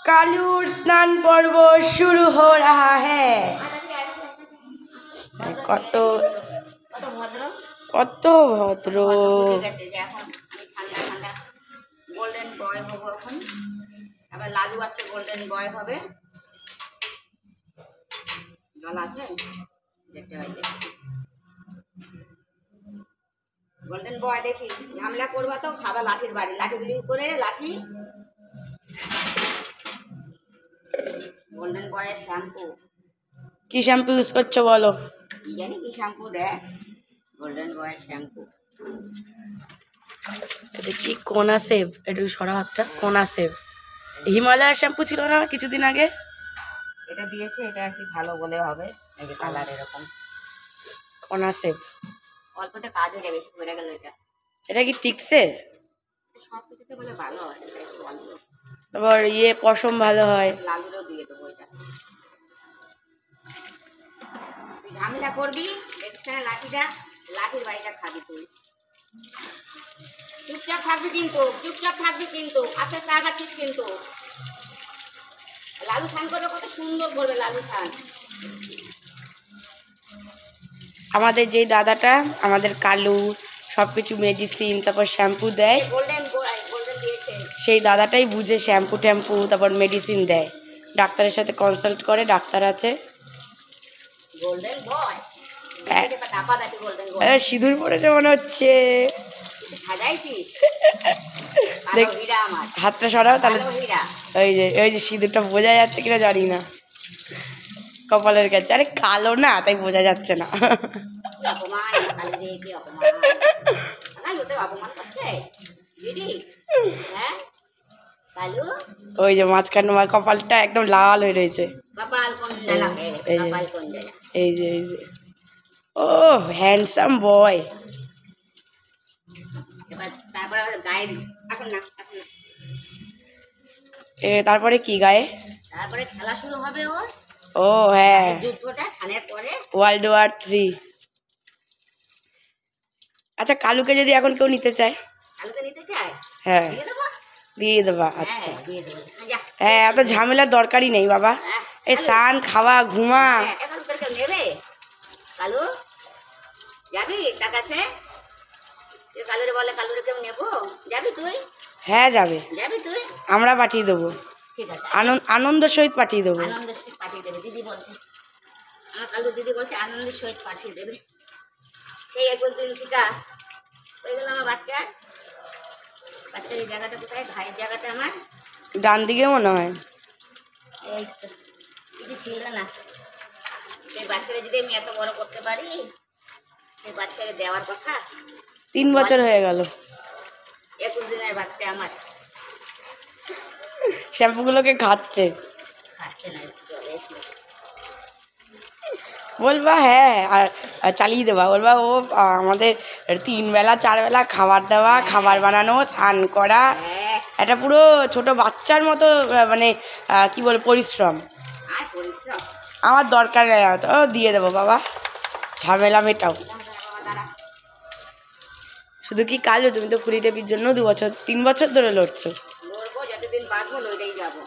कालूर स्नान पर्व शुरू हो रहा है। কত কত ভদ্র। গোল্ডেন বয় হবো এখন, আবার লালু আজকে গোল্ডেন বয় হবে। জল আছে দেখতে পাইছে গোল্ডেন বয়। দেখি ঝামেলা করবা তো খাবা লাঠির বাড়ি, লাঠিগুলি করে লাঠি। গোল্ডেন বয়ের শ্যাম্পু, কি শ্যাম্পু ইউজ করছো বলো? কি জানি কি শ্যাম্পু দেয়, গোল্ডেন বয়ের শ্যাম্পু। এটা কি কোনা সেভ, একটু সরা হাতটা। কোনা সেভ হিমালয়ের শ্যাম্পু ছিল না কিছুদিন আগে, এটা দিয়েছে, এটা কি ভালো বলে হবে। এই যে কালার এরকম কোনা সেভ, অল্পতে কাজ হয়ে যাবে, বেশি পড়ে গেল। এটা কি টিক্সের? সব কিছুতে বলে ভালো হয়, তারপর পশম ভালো হয়। লালুরও দিয়ে দেবো এটা। তুই ঝামেলা করবি এক্সট্রা লাঠিটা, লাঠির বাড়িটা খাবি তুই। চুপচাপ থাকবি কিন্তু, চুপচাপ থাকবি কিন্তু, আস্তে আস্তে আগাচ্ছিস কিন্তু। লালু খান করে কত সুন্দর করবে লালু খান। আমাদের যে দাদাটা, আমাদের কালু সব কিছু মেডিসিন তারপর শ্যাম্পু দেয়, গোল্ডেন দিয়েছে সেই দাদাটাই বুঝে শ্যাম্পু ট্যাম্পু তারপর মেডিসিন দেয়। ডাক্তারের সাথে কনসাল্ট করে, ডাক্তার আছে। গোল্ডেন বয় সিঁদুর পড়েছে মনে হচ্ছে। সাজাইছিস দেখ হীরা আমার, হাতটা সরাও তাহলে। হীরা এই যে সিঁদুরটা বোঝা যাচ্ছে কিনা জানি না, কপালের কাছে। আরে কালো না তাই বোঝা যাচ্ছে না। অপমান, কি অপমান, অপমান করছে দিদি। হ্যাঁ কালু, ওই যে মাঝখানে আমার কপালটা একদম লাল হয়ে রয়েছে। কপাল কোনটা লাগে, কপাল কোনটা? এই যে ও হ্যান্ডসাম বয়। তারপরে গায়ে এখন না, এখন না। তারপরে কি গায়ে? তারপরে খেলা শুরু হবে ওর। ও হ্যাঁ, যুদ্ধটা সানের পরে, ওয়ার্ল্ড ওয়ার 3। আচ্ছা কালুকে যদি এখন কেউ নিতে চায়? কালুকে নিতে চায়? হ্যাঁ দিয়ে দেবা। আচ্ছা হ্যাঁ, এত ঝামেলার দরকারই নেই বাবা। এই স্নান খাওয়া ঘুমা। এখন তোর কেউ নেবে? কালু যাবি তার কাছে? কালুরে বলে কালুরে কেউ নেবো, যাবি তুই? হ্যাঁ যাবে, যাবি তুই? আমরা পাঠিয়ে দেবো, ঠিক আছে, আনন্দ সহিত পাঠিয়ে দেবো। আনন্দের সহিত পাঠিয়ে দেবে দিদি বলছে। আমার কালু দিদি বলছে আনন্দের সহিত পাঠিয়ে দেবে। সেই 21 দিন টিকা হয়ে গেল আমার বাচ্চার। বাচ্চার এই জায়গাটা কোথায়? ঘায়ের জায়গাটা আমার ডান দিকে মনে হয়। এই তো কিছু ছিল না। এই বাচ্চারা যদি আমি এত বড় করতে পারি, এই বাচ্চাকে দেওয়ার কথা। 3 বছর হয়ে গেল 21 দিনের বাচ্চা আমার। শ্যাম্পুগুলোকে খাচ্ছে না, চলে বলবা। হ্যাঁ আর চালিয়ে দেবা, বলবা ও আমাদের 3 বেলা 4 বেলা খাবার দেওয়া, খাবার বানানো, স্নান করা, এটা পুরো ছোট বাচ্চার মতো মানে কি বল পরিশ্রম। আমার দরকার নেই, ও দিয়ে দেবো বাবা, ঝামেলা মেটাও। শুধু কি কালু, তুমি তো ফুলি টেপির জন্য 3 বছর ধরে লড়ছো। লড়বো যতদিন বাঁচবো, লড়েই যাবো,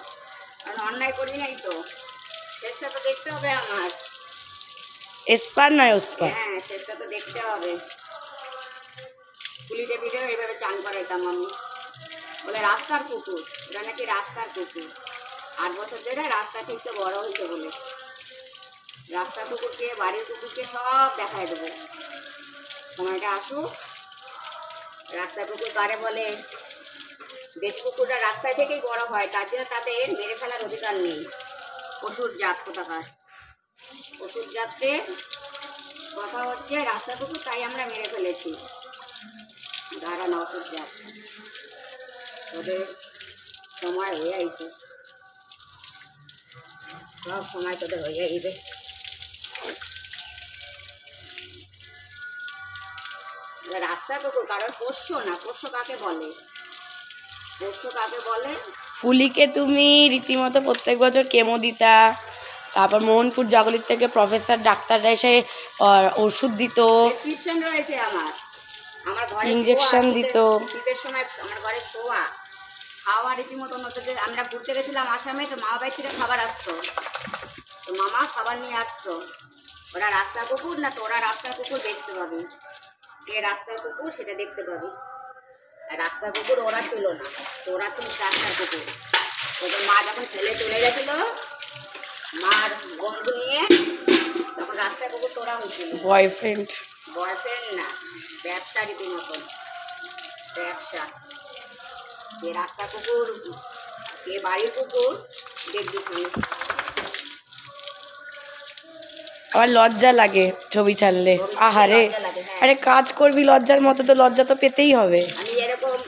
কারণ অন্যায় করি নাই তো। চেষ্টা তো দেখতে হবে আমার। এসপার নয় ওসপার। হ্যাঁ চেষ্টা তো দেখতে হবে। ফুলি টেপিতেও এইভাবে চান করাইতাম আমি। বলে রাস্তার কুকুর, এটা নাকি রাস্তার কুকুর। 8 বছর ধরে রাস্তা থেকে বড় হয়েছে বলে। রাস্তার কুকুরকে, বাড়ির কুকুরকে সব দেখায় দেবো। সময়টা আসুক। রাস্তার কুকুর কারে বলে? দেশি কুকুররা রাস্তায় থেকেই বড় হয়, তার জন্য তাদের মেরে ফেলার অধিকার নেই। পশুর জাত কোথাকার, পশুর জাতের কথা হচ্ছে রাস্তার কুকুর, তাই আমরা মেরে ফেলেছি। যারা নতুন জাত, ওদের সময় হয়ে আইছে, সব সময় তোদের হয়ে আইবে। রাস্তার কুকুর কারণ পোষ্য না। পোষ্য কাকে বলে? পোষ্য কাকে বলে? ফুলিকে তুমি রীতিমতো প্রত্যেক বছর কেমো দিতা, তারপর মোহনপুর জাগলিক থেকে প্রফেসর ডাক্তাররা এসে ওষুধ দিত, প্রেসক্রিপশন রয়েছে আমার। আমার ঘরে ইনজেকশন দিত। শীতের সময় আমার ঘরে শোয়া, খাওয়া রীতিমতন হতো যে আমরা ঘুরতে গেছিলাম আসামে, তো মামা বাড়ি থেকে খাবার আসতো, তো মামা খাবার নিয়ে আসতো। ওরা রাস্তার কুকুর না, তো ওরা রাস্তার কুকুর দেখতে পাবে, কে রাস্তার কুকুর সেটা দেখতে পাবে। আর রাস্তার কুকুর ওরা ছিল না, তো ওরা ছিল রাস্তার কুকুর। ওদের মা যখন ছেলে চলে গেছিলো মার বন্ধু নিয়ে, তখন রাস্তার কুকুর তোরা হয়েছিল। বয়ফ্রেন্ড। বয়ফ্রেন্ড না, ব্যবসা রীতিমতন ব্যবসা। যে রাস্তা কুকুর কে বাড়ির কুকুর দেখবি তুই। আবার লজ্জা লাগে ছবি ছাড়লে, আহারে। লজ্জা লাগে, হ্যাঁ। আরে কাজ করবি লজ্জার মতো, তো লজ্জা তো পেতেই হবে। আমি এরকম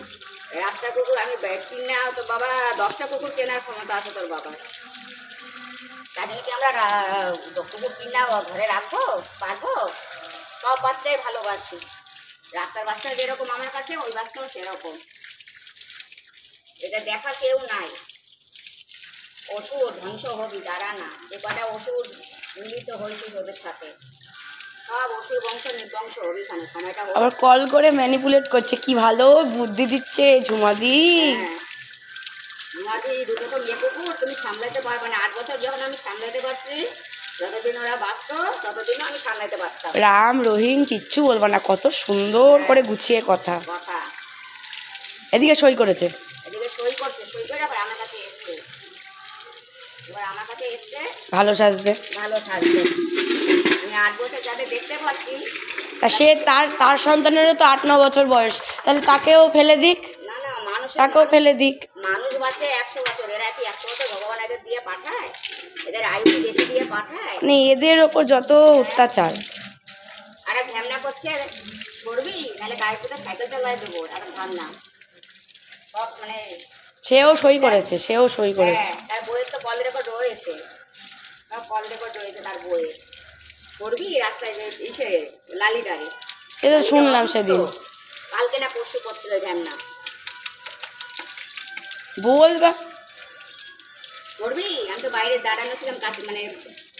রাস্তা কুকুর আমি কিনা তো বাবা 10টা কুকুর কেনার ক্ষমতা আছে তোর বাবার। তার জন্য কি আমরা কুকুর কিনা ঘরে রাখবো পারবো? সব বাচ্চাই ভালোবাসি, রাস্তার বাচ্চা যেরকম আমার কাছে ওই বাচ্চাও সেরকম। এটা দেখা কেউ নাই। ওষুধ ধ্বংস হবি, দাঁড়া না, এ কটা ওষুধ মিলিত হয়েছে ওদের সাথে, সব ওষুধ বংশ নির্বংশ হবি। সময়টা আবার কল করে ম্যানিপুলেট করছে, কি ভালো বুদ্ধি দিচ্ছে ঝুমাদি। ঝুমাদি দুটো তো মেয়ে কুকুর, তুমি সামলাতে পারবে না। 8 বছর যখন আমি সামলাতে পারছি, যতদিন ওরা বাঁচত ততদিনও আমি সামলাতে পারতাম। রাম রহিম কিচ্ছু বলবো না, কত সুন্দর করে গুছিয়ে কথা। কথা এদিকে সই করেছে, এদিকে সই করছে, সই করে আবার আমার কাছে এসছে। এবার আমার কাছে এসছে ভালো সাজবে। ভালো থাকবে। আমি 8 বছর যাদের দেখতে পাচ্ছি, তা সে তার সন্তানেরও তো 8-9 বছর বয়স, তাহলে তাকেও ফেলে দিক, না না মানুষ তাকেও ফেলে দিক। মানুষ বাঁচে 100 বছর, এরা কি 100 বছর ভগবান এদের দিয়ে পাঠায়? এদের আয়ু বেশি দিয়ে পাঠায়? মানে এদের ওপর যত অত্যাচার। আরে ঘ্যামনা করছে, করবি নাহলে গায়ে পুরো সাইকেল চালাই দেবো, এখন ঘামনা সব মানে। সেও সই করেছে, সেও সই করেছে। হ্যাঁ, তার বইয়ের তো কল রেকর্ড রয়েছে, সব কল রেকর্ড রয়েছে তার বইয়ে। করবি রাস্তায় যে ইসে লালিটারে, সে তো শুনলাম সেদিন। কালকে না পরশু করছিল ঘ্যামনা। বলবা করবি? আমি তো বাইরে দাঁড়ানো ছিলাম কাছে, মানে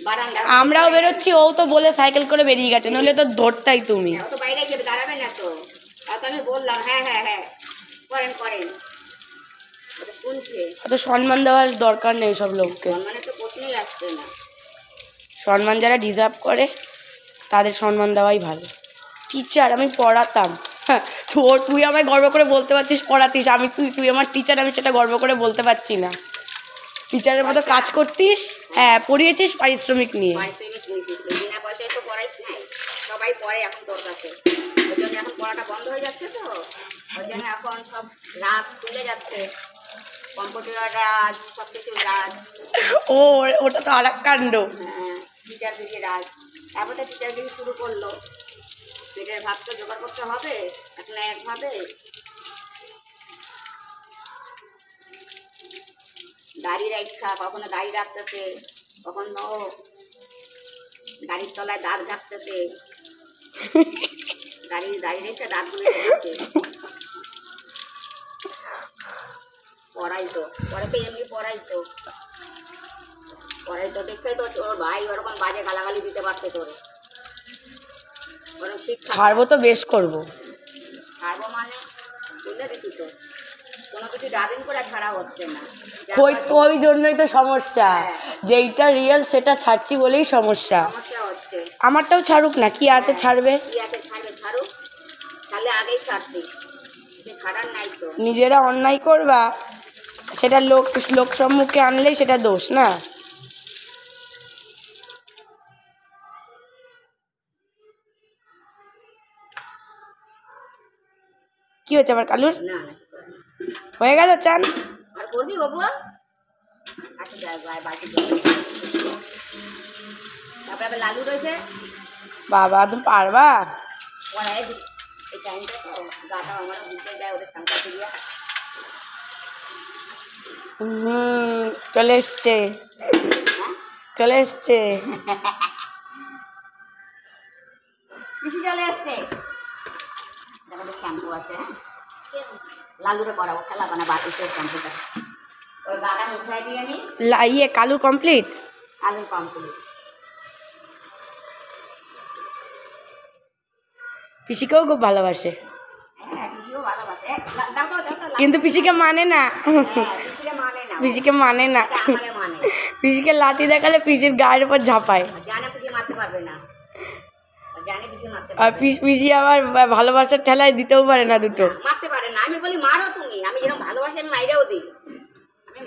বারান্দা। আমরাও বেরোচ্ছি, ও তো বলে সাইকেল করে বেরিয়ে গেছে, নইলে তো ধরতাই তুমি। ও তো বাইরে গিয়ে দাঁড়াবে না তো, তাও তো আমি বললাম হ্যাঁ হ্যাঁ হ্যাঁ করেন করেন, ও তো শুনছে। অত সম্মান দেওয়ার দরকার নেই সব লোককে। সম্মানের তো প্রশ্নই আসছে না। সম্মান যারা ডিজার্ভ করে তাদের সম্মান দেওয়াই ভালো। টিচার আমি পড়াতাম, হ্যাঁ তুই আমায় গর্ব করে বলতে পারছিস পড়াতিস, আমি তুই আমার টিচার, আমি সেটা গর্ব করে বলতে পারছি না। টিচারের মতো কাজ করতিস, হ্যাঁ পড়িয়েছিস পারিশ্রমিক নিয়ে। পারিশ্রমিক নিয়েছিস, বিনা পয়সায় তো পড়াইস নাই, সবাই পড়ে এখন তোর কাছে। ওই জন্য এখন পড়াটা বন্ধ হয়ে যাচ্ছে, তো ওই জন্য এখন সব রাত তুলে যাচ্ছে, কম্পিউটার রাজ, সব কিছু রাজ। ও ওটা তো আর এক কাণ্ড। হ্যাঁ, টিচারগিরি রাজ। তারপর তো টিচারগিরি শুরু করলো, পেটের ভাত তো জোগাড় করতে হবে এখন একভাবে। দাড়ি রাখা, কখনো দাড়ি রাখতেছে, কখনো গাড়ির তলায় দাঁত ঘাটতেছে, দাড়ি রেখে দাঁতগুলো রেখেছে। পড়াইতো এমনি পড়াইতো দেখতে তো তোর ভাই ওরকম বাজে গালাগালি দিতে পারছে তোরে, ওরকম শিক্ষা। ছাড়বো তো বেশ করবো। ছাড়বো মানে বুঝলে দিছি তো, কোনো কিছু ডাবিং করে ছাড়া হচ্ছে না। ওই জন্যই তো সমস্যা, যেইটা রিয়েল সেটা ছাড়ছি বলেই সমস্যা। সমস্যা হচ্ছে। আমারটাও ছাড়ুক না, কি আছে ছাড়বে। কি আছে ছাড়বে, ছাড়ুক, তাহলে আগেই ছাড়তি, ছাড়ার নাই তো। নিজেরা অন্যায় করবা, সেটা লোক সম্মুখে আনলেই সেটা দোষ না। কি হচ্ছে আবার কালুর? না হয়ে গেল চান? আর করবি বাবু? আচ্ছা যাই বাকি। তারপরে আবার লালু রয়েছে। বাবা তুমি পারবা? পড়ায় এই টাইমটা তো গাটা আমার ঘুরতে যায়, ওদের সামনে দিয়ে। চলে এসছে, চলে এসছে। বেশি চলে আসছে। দেখো শ্যাম্পু আছে, লালুরে করাবো, খেলাবো না বাকি শ্যাম্পুটা। ওর গাটা মুছাই দিয়ে নি। কালু কমপ্লিট। আলু কমপ্লিট। পিসিকেও খুব ভালোবাসে। হ্যাঁ পিসিও ভালোবাসে দাও তো কিন্তু পিসিকে মানে না, পিসিকে মানে না, পিসিকে মানে না, আমারে মানে পিসিকে লাঠি দেখালে পিসির গায়ের উপর ঝাঁপায়। জানে পিসি মারতে পারবে না, জানে পিসি মারতে আর পারবে পিসি আবার ভালোবাসার ঠেলায় দিতেও পারে না দুটো। মারতে পারে না। আমি বলি মারো তুমি, আমি যেরকম ভালোবাসি আমি মাইরেও দিই, আমি